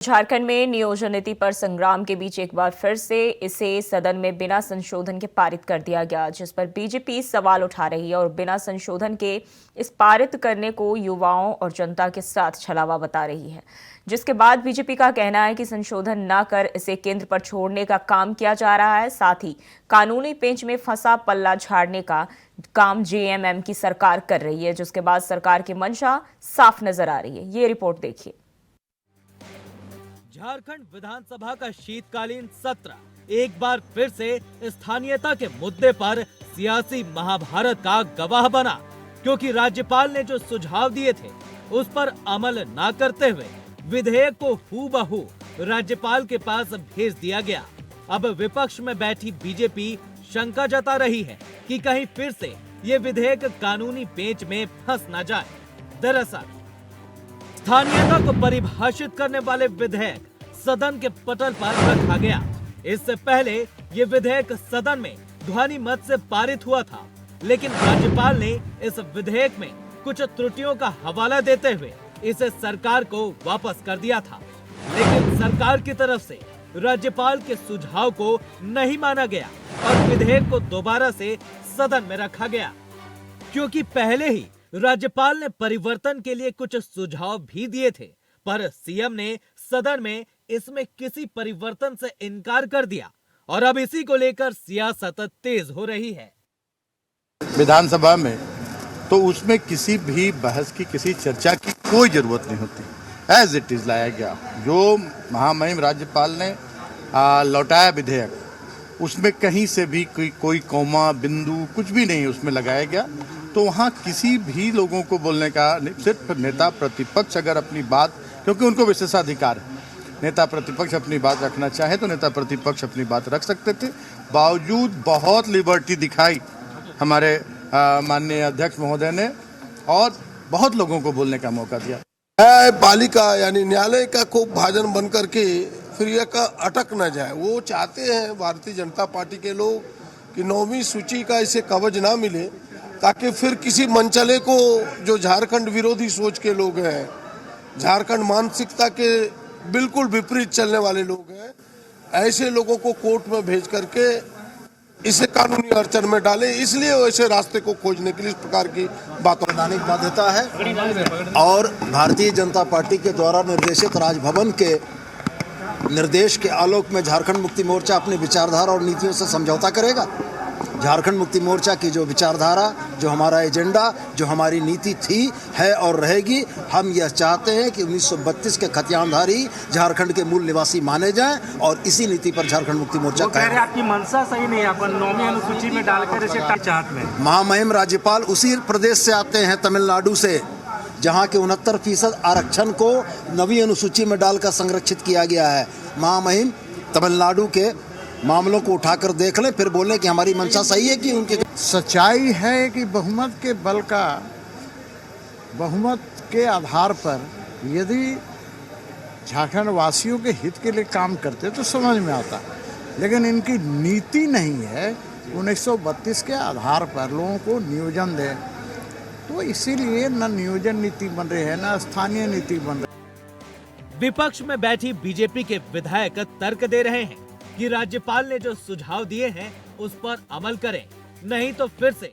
झारखंड में नियोजन नीति पर संग्राम के बीच एक बार फिर से इसे सदन में बिना संशोधन के पारित कर दिया गया, जिस पर बीजेपी सवाल उठा रही है और बिना संशोधन के इस पारित करने को युवाओं और जनता के साथ छलावा बता रही है। जिसके बाद बीजेपी का कहना है कि संशोधन न कर इसे केंद्र पर छोड़ने का काम किया जा रहा है। साथ ही कानूनी पेंच में फंसा पल्ला झाड़ने का काम जेएमएम की सरकार कर रही है, जिसके बाद सरकार की मंशा साफ नजर आ रही है। ये रिपोर्ट देखिए। झारखंड विधानसभा का शीतकालीन सत्र एक बार फिर से स्थानीयता के मुद्दे पर सियासी महाभारत का गवाह बना, क्योंकि राज्यपाल ने जो सुझाव दिए थे उस पर अमल न करते हुए विधेयक को हूबहू राज्यपाल के पास भेज दिया गया। अब विपक्ष में बैठी बीजेपी शंका जता रही है कि कहीं फिर से ये विधेयक कानूनी पेंच में फंस न जाए। दरअसल स्थानीयता को परिभाषित करने वाले विधेयक सदन के पटल पर रखा गया। इससे पहले ये विधेयक सदन में ध्वनि मत से पारित हुआ था, लेकिन राज्यपाल ने इस विधेयक में कुछ त्रुटियों का हवाला देते हुए इसे सरकार को वापस कर दिया था। लेकिन सरकार की तरफ से राज्यपाल के सुझाव को नहीं माना गया और विधेयक को दोबारा से सदन में रखा गया, क्योंकि पहले ही राज्यपाल ने परिवर्तन के लिए कुछ सुझाव भी दिए थे, पर सीएम ने सदन में इसमें किसी परिवर्तन से इनकार कर दिया और अब इसी को लेकर सियासत तेज हो रही है। विधानसभा में तो उसमें किसी भी बहस की, किसी चर्चा की कोई जरूरत नहीं होती, एज इट इज लाया गया। जो महामहिम राज्यपाल ने लौटाया विधेयक, उसमें कहीं से भी कोई कौमा बिंदु कुछ भी नहीं उसमें लगाया गया। तो वहाँ किसी भी लोगों को बोलने का, सिर्फ नेता प्रतिपक्ष अगर अपनी बात, क्योंकि उनको विशेषाधिकार है, नेता प्रतिपक्ष अपनी बात रखना चाहे तो नेता प्रतिपक्ष अपनी बात रख सकते थे। बावजूद बहुत लिबर्टी दिखाई हमारे माननीय अध्यक्ष महोदय ने और बहुत लोगों को बोलने का मौका दिया। पालिका यानी न्यायालय का खूब भाजन बन करके फिर यह का अटक न जाए। वो चाहते हैं भारतीय जनता पार्टी के लोग कि 9वीं सूची का इसे कवच ना मिले, ताकि फिर किसी मंचले को, जो झारखंड विरोधी सोच के लोग हैं, झारखंड मानसिकता के बिल्कुल विपरीत चलने वाले लोग हैं, ऐसे लोगों को कोर्ट में भेज करके इसे कानूनी अड़चन में डाले। इसलिए वैसे रास्ते को खोजने के लिए इस प्रकार की बातों संवैधानिक बाध्यता है और भारतीय जनता पार्टी के द्वारा निर्देशित राजभवन के निर्देश के आलोक में झारखंड मुक्ति मोर्चा अपनी विचारधारा और नीतियों से समझौता करेगा। झारखंड मुक्ति मोर्चा की जो विचारधारा, जो हमारा एजेंडा, जो हमारी नीति थी, है और रहेगी, हम यह चाहते हैं कि 1932 के खतियानधारी झारखंड के मूल निवासी माने जाएं और इसी नीति पर झारखंड मुक्ति मोर्चा कह रहे हैं आपकी मंशा सही नहीं है, अपन 9वीं अनुसूची में डालकर इसे चाहत में। महामहिम राज्यपाल उसी प्रदेश से आते हैं, तमिलनाडु से, जहां के 69% आरक्षण को 9वीं अनुसूची में डालकर संरक्षित किया गया है। महामहिम तमिलनाडु के मामलों को उठाकर देख लें, फिर बोलें कि हमारी मंशा सही है कि उनके। सच्चाई है कि बहुमत के बल का, बहुमत के आधार पर यदि झारखंड वासियों के हित के लिए काम करते तो समझ में आता, लेकिन इनकी नीति नहीं है 1932 के आधार पर लोगों को नियोजन दे, तो इसीलिए न नियोजन नीति बन रही है न स्थानीय नीति बन रही है। विपक्ष में बैठी बीजेपी के विधायक तर्क दे रहे हैं कि राज्यपाल ने जो सुझाव दिए हैं उस पर अमल करें, नहीं तो फिर से